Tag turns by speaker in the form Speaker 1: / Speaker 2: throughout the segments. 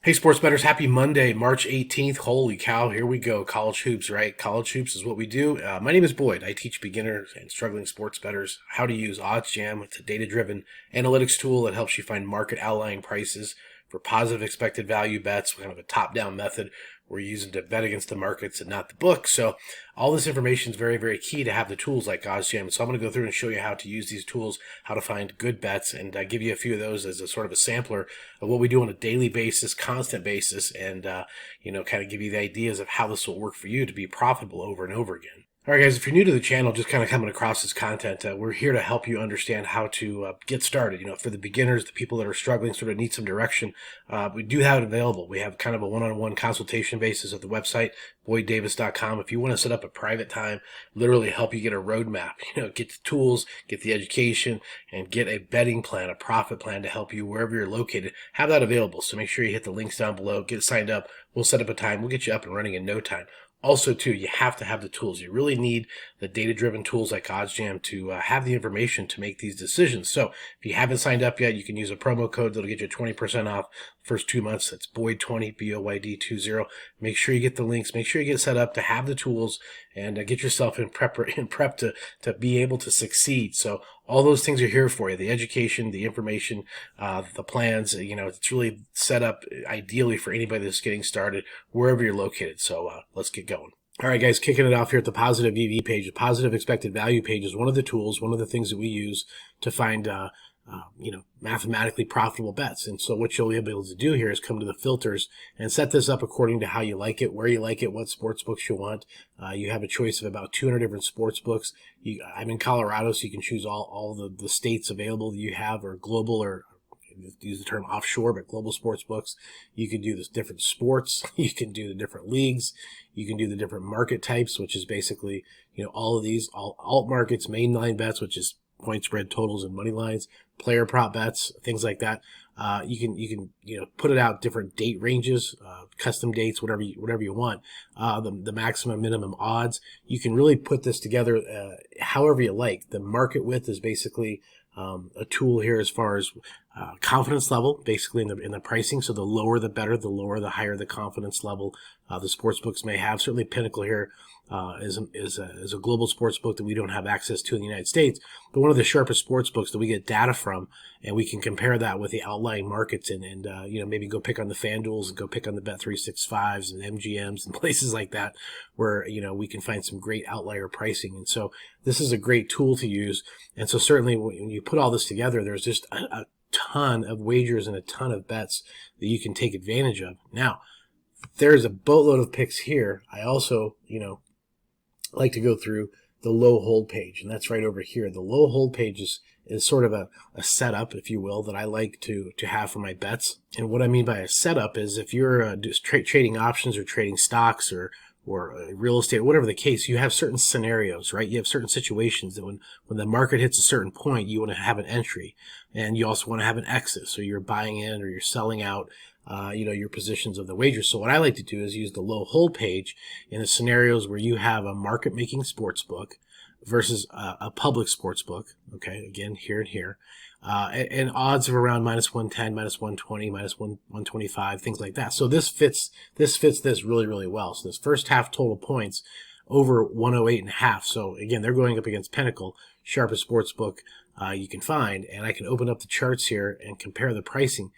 Speaker 1: Hey, sports bettors, happy Monday, March 18th. Holy cow, here we go. College hoops, right? College hoops is what we do. My name is Boyd. I teach beginners and struggling sports bettors how to use OddsJam. It's a data-driven analytics tool that helps you find market outlying prices for positive expected value bets, kind of a top-down method we're using to bet against the markets and not the book. So all this information is very, very key to have the tools like OddsJam. So I'm going to go through and show you how to use these tools, how to find good bets, and give you a few of those as a sort of a sampler of what we do on a daily basis, constant basis, and kind of give you the ideas of how this will work for you to be profitable over and over again. All right, guys, if you're new to the channel, just kind of coming across this content, we're here to help you understand how to get started. For the beginners, the people that are struggling, sort of need some direction, we do have it available. We have kind of a one-on-one consultation basis at the website, boyddavis.com. If you want to set up a private time, literally help you get a roadmap, get the tools, get the education, and get a betting plan, a profit plan to help you wherever you're located, have that available. So make sure you hit the links down below, get signed up. We'll set up a time. We'll get you up and running in no time. Also, too, you have to have the tools. You really need the data-driven tools like OddsJam to have the information to make these decisions. So if you haven't signed up yet, you can use a promo code that'll get you 20% off the first 2 months. That's Boyd20, BOYD20. Make sure you get the links. Make sure you get set up to have the tools and get yourself in prep to be able to succeed. So all those things are here for you. The education, the information, the plans, it's really set up ideally for anybody that's getting started wherever you're located. So let's get going. All right, guys, kicking it off here at the positive EV page. The positive expected value page is one of the tools, one of the things that we use to find mathematically profitable bets. And so what you'll be able to do here is come to the filters and set this up according to how you like it, where you like it, what sports books you want. You have a choice of about 200 different sports books. I'm in Colorado, so you can choose all the states available that you have, or global, or use the term offshore, but global sports books. You can do this different sports. You can do the different leagues. You can do the different market types, which is basically, all of these, all alt markets, mainline bets, which is point spread totals and money lines, player prop bets, things like that. You can put it out different date ranges, custom dates, whatever you want. The maximum, minimum odds. You can really put this together however you like. The market width is basically a tool here as far as confidence level, basically in the pricing. So the lower the better, the lower the higher the confidence level the sports books may have. Certainly Pinnacle here is a global sports book that we don't have access to in the United States, but one of the sharpest sports books that we get data from, and we can compare that with the outlying markets and maybe go pick on the FanDuels and go pick on the Bet365s and MGMs and places like that where we can find some great outlier pricing. And so this is a great tool to use. And so certainly when you put all this together, there's just a ton of wagers and a ton of bets that you can take advantage of. Now, there's a boatload of picks here. I also, like to go through the low hold page, and that's right over here. The low hold page is sort of a setup, if you will, that I like to have for my bets. And what I mean by a setup is if you're just trading options or trading stocks or real estate, or whatever the case, you have certain scenarios, right? You have certain situations that when the market hits a certain point, you want to have an entry, and you also want to have an exit. So you're buying in or you're selling out, your positions of the wager. So what I like to do is use the low hold page in the scenarios where you have a market making sports book versus a public sports book. Okay. Again, here and here. And odds of around -110, -120, -125, things like that. So this fits this really, really well. So this first half total points over 108.5. So again, they're going up against Pinnacle, sharpest sports book you can find. And I can open up the charts here and compare the pricing.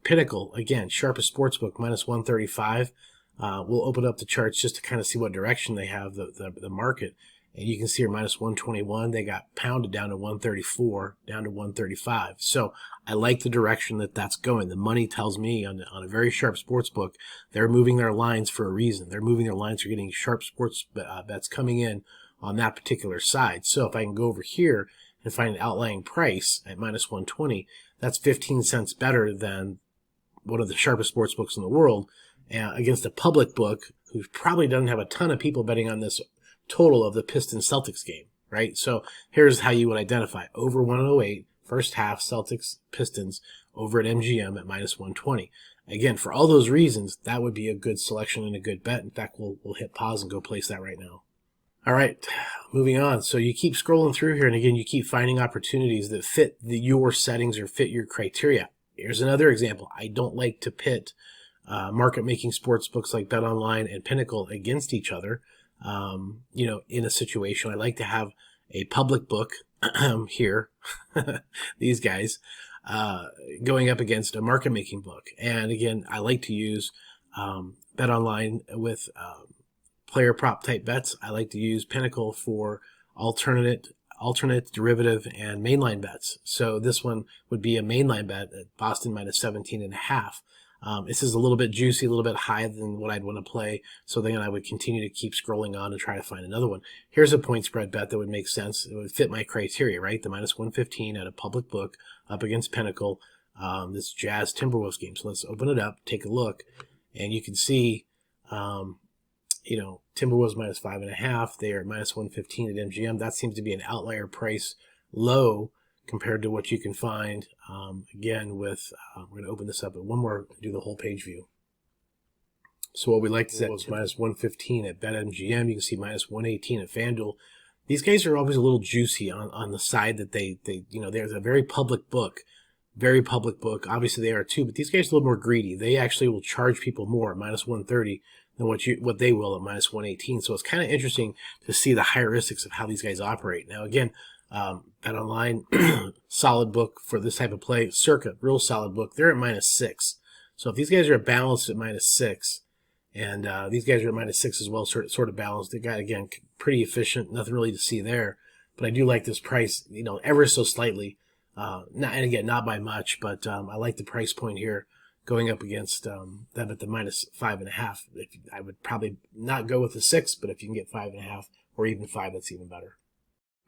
Speaker 1: Pinnacle, again, sharpest sports book, -135. We'll open up the charts just to kind of see what direction they have the market. And you can see here -121, they got pounded down to 134, down to 135. So I like the direction that's going. The money tells me on a very sharp sports book, they're moving their lines for a reason. They're moving their lines for getting sharp sports bets coming in on that particular side. So if I can go over here and find an outlying price at -120, that's 15 cents better than one of the sharpest sports books in the world against a public book who probably doesn't have a ton of people betting on this total of the Pistons-Celtics game, right? So here's how you would identify. Over 108, first half, Celtics-Pistons over at MGM at -120. Again, for all those reasons, that would be a good selection and a good bet. In fact, we'll hit pause and go place that right now. All right, moving on. So you keep scrolling through here, and again, you keep finding opportunities that fit your settings or fit your criteria. Here's another example. I don't like to pit market-making sports books like BetOnline and Pinnacle against each other. In a situation, I like to have a public book here, these guys, going up against a market-making book. And again, I like to use BetOnline with player prop type bets. I like to use Pinnacle for alternate, derivative, and mainline bets. So this one would be a mainline bet at Boston minus 17.5. This is a little bit juicy, a little bit higher than what I'd want to play. So then I would continue to keep scrolling on and try to find another one. Here's a point spread bet that would make sense. It would fit my criteria, right? The minus 115 at a public book up against Pinnacle. This Jazz Timberwolves game. So let's open it up, take a look, and you can see, Timberwolves minus 5.5. They are minus 115 at MGM. That seems to be an outlier price low compared to what you can find, again, with, we're going to open this up, but one more, do the whole page view. So what we like to set is minus 115 at BetMGM. You can see minus 118 at FanDuel. These guys are always a little juicy on the side that there's a very public book. Obviously they are too, but these guys are a little more greedy. They actually will charge people more at minus 130 than what they will at minus 118. So it's kind of interesting to see the heuristics of how these guys operate. Now, again, BetOnline, solid book for this type of play. Circa, real solid book. They're at minus 6. So if these guys are balanced at minus 6, and these guys are at minus 6 as well, sort of balanced. The guy, again, pretty efficient. Nothing really to see there. But I do like this price, ever so slightly. Not by much, but I like the price point here going up against them at the minus 5.5. I would probably not go with the 6, but if you can get 5.5 or even 5, that's even better.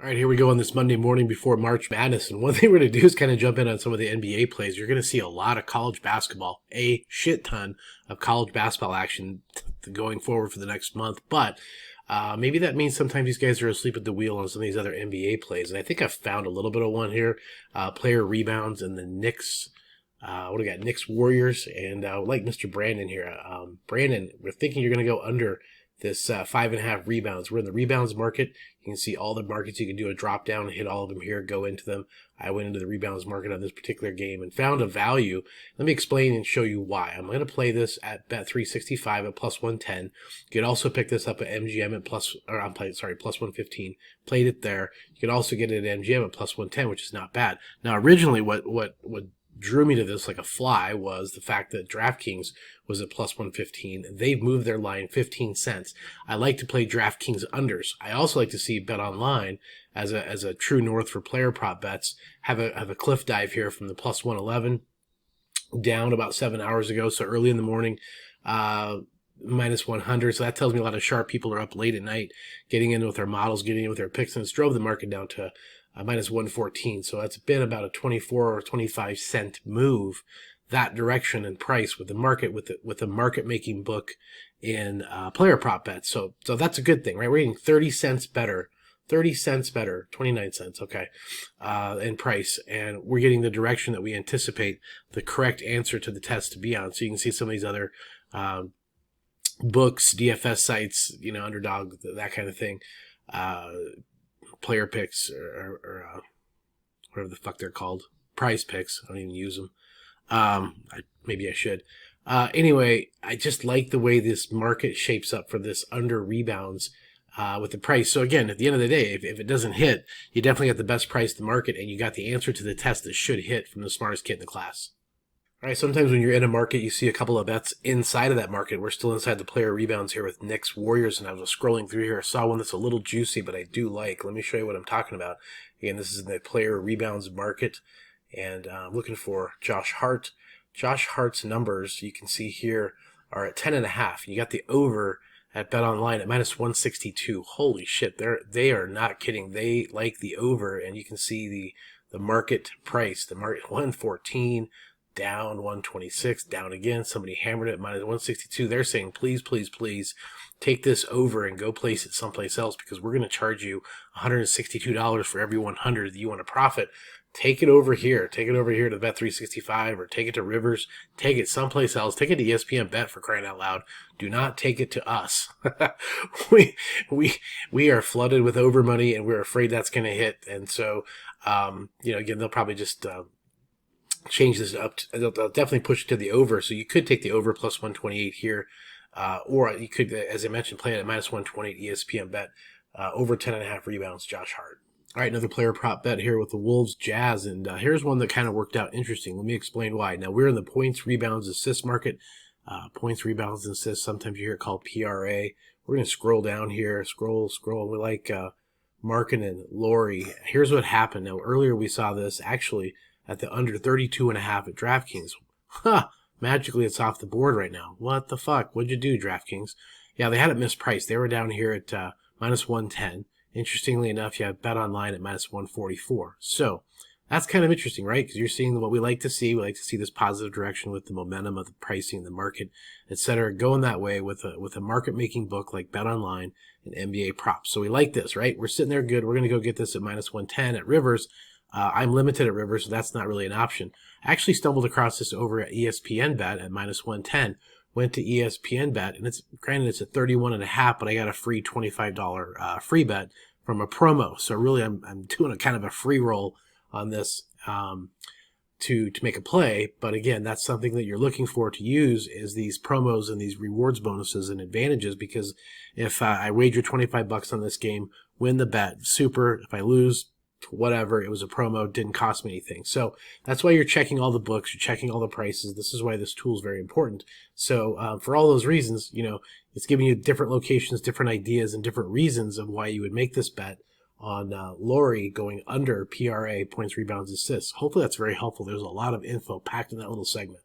Speaker 1: All right, here we go on this Monday morning before March Madness. And one thing we're going to do is kind of jump in on some of the NBA plays. You're going to see a lot of college basketball, a shit ton of college basketball action going forward for the next month. But maybe that means sometimes these guys are asleep at the wheel on some of these other NBA plays. And I think I've found a little bit of one here. Player rebounds and the Knicks. What do we got? Knicks Warriors. And like Mr. Brandon here. Brandon, we're thinking you're going to go under this 5.5 rebounds. We're in the rebounds market. You can see all the markets. You can do a drop down and hit all of them here, go into them. I went into the rebounds market on this particular game and found a value. Let me explain and show you why. I'm going to play this at Bet365 at plus 110. You could also pick this up at MGM at plus 115. Played it there. You could also get it at MGM at plus 110, which is not bad. Now, originally, what drew me to this like a fly was the fact that DraftKings was at plus 115. They've moved their line 15 cents. I like to play DraftKings unders. I also like to see BetOnline as a true north for player prop bets have a cliff dive here from the plus 111 down about 7 hours ago. So early in the morning, minus 100. So that tells me a lot of sharp people are up late at night, getting in with their models, getting in with their picks, and it's drove the market down to minus 114. So that's been about a 24 or 25 cent move that direction in price with the market, with the market making book in player prop bets. So that's a good thing, right? We're getting 30 cents better, 29 cents, okay, in price. And we're getting the direction that we anticipate the correct answer to the test to be on. So you can see some of these other books, DFS sites, Underdog, that kind of thing, player picks or whatever the fuck they're called, prize picks. I don't even use them. Maybe I should. Anyway, I just like the way this market shapes up for this under rebounds with the price. So again, at the end of the day, if it doesn't hit, you definitely got the best price in the market, and you got the answer to the test that should hit from the smartest kid in the class. All right, sometimes when you're in a market, you see a couple of bets inside of that market. We're still inside the player rebounds here with Knicks Warriors, and I was scrolling through here. I saw one that's a little juicy, but I do like. Let me show you what I'm talking about. Again, this is the player rebounds market, and I'm looking for Josh Hart. Josh Hart's numbers, you can see here, are at 10.5. You got the over at BetOnline at minus 162. Holy shit, they are not kidding. They like the over, and you can see the market price. The market 114. Down 126, down again. Somebody hammered it minus 162. They're saying, please, please, please take this over and go place it someplace else, because we're going to charge you $162 for every 100 that you want to profit. Take it over here. Take it over here to Bet365, or take it to Rivers. Take it someplace else. Take it to ESPN Bet, for crying out loud. Do not take it to us. we are flooded with over money, and we're afraid that's going to hit. And so, again, they'll probably just change this up. They'll definitely push it to the over. So you could take the over plus 128 here. Or you could, as I mentioned, play it at minus 128 ESPN bet. Over 10.5 rebounds, Josh Hart. All right, another player prop bet here with the Wolves Jazz. And here's one that kind of worked out interesting. Let me explain why. Now, we're in the points, rebounds, assists market. Points, rebounds, and assists. Sometimes you hear it called PRA. We're going to scroll down here. Scroll. We like Markkanen, Laurie. Here's what happened. Now, earlier we saw this actually at the under 32.5 at DraftKings. Huh. Magically, it's off the board right now. What the fuck? What'd you do, DraftKings? Yeah, they had it mispriced. They were down here at minus 110. Interestingly enough, you have Bet Online at minus 144. So that's kind of interesting, right? Because you're seeing what we like to see. We like to see this positive direction with the momentum of the pricing, the market, etc., going that way with a market-making book like Bet Online and NBA props. So we like this, right? We're sitting there good. We're going to go get this at minus 110 at Rivers. I'm limited at Rivers, so that's not really an option. I actually stumbled across this over at ESPN Bet at minus 110. Went to ESPN Bet, and it's granted it's at 31.5, but I got a free $25 free bet from a promo. So really, I'm doing a kind of a free roll on this to make a play. But again, that's something that you're looking for to use is these promos and these rewards bonuses and advantages. Because if I wager $25 on this game, win the bet, super. If I lose, whatever, it was a promo, didn't cost me anything. So that's why you're checking all the books, you're checking all the prices. This is why this tool is very important. So for all those reasons, it's giving you different locations, different ideas, and different reasons of why you would make this bet on Laurie going under PRA, points, rebounds, assists. Hopefully that's very helpful. There's a lot of info packed in that little segment.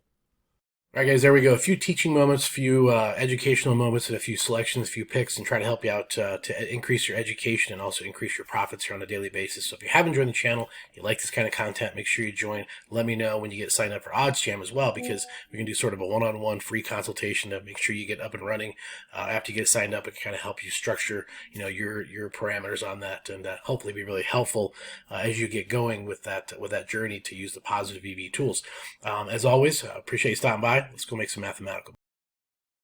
Speaker 1: All right, guys, there we go. A few teaching moments, a few educational moments, and a few selections, a few picks, and try to help you out to increase your education and also increase your profits here on a daily basis. So if you haven't joined the channel, you like this kind of content, make sure you join. Let me know when you get signed up for Odds Jam as well, because we can do sort of a one-on-one free consultation to make sure you get up and running. After you get signed up, it can kind of help you structure, your parameters on that, and hopefully be really helpful as you get going with that journey to use the positive EV tools. As always, appreciate you stopping by. Let's go make some mathematical.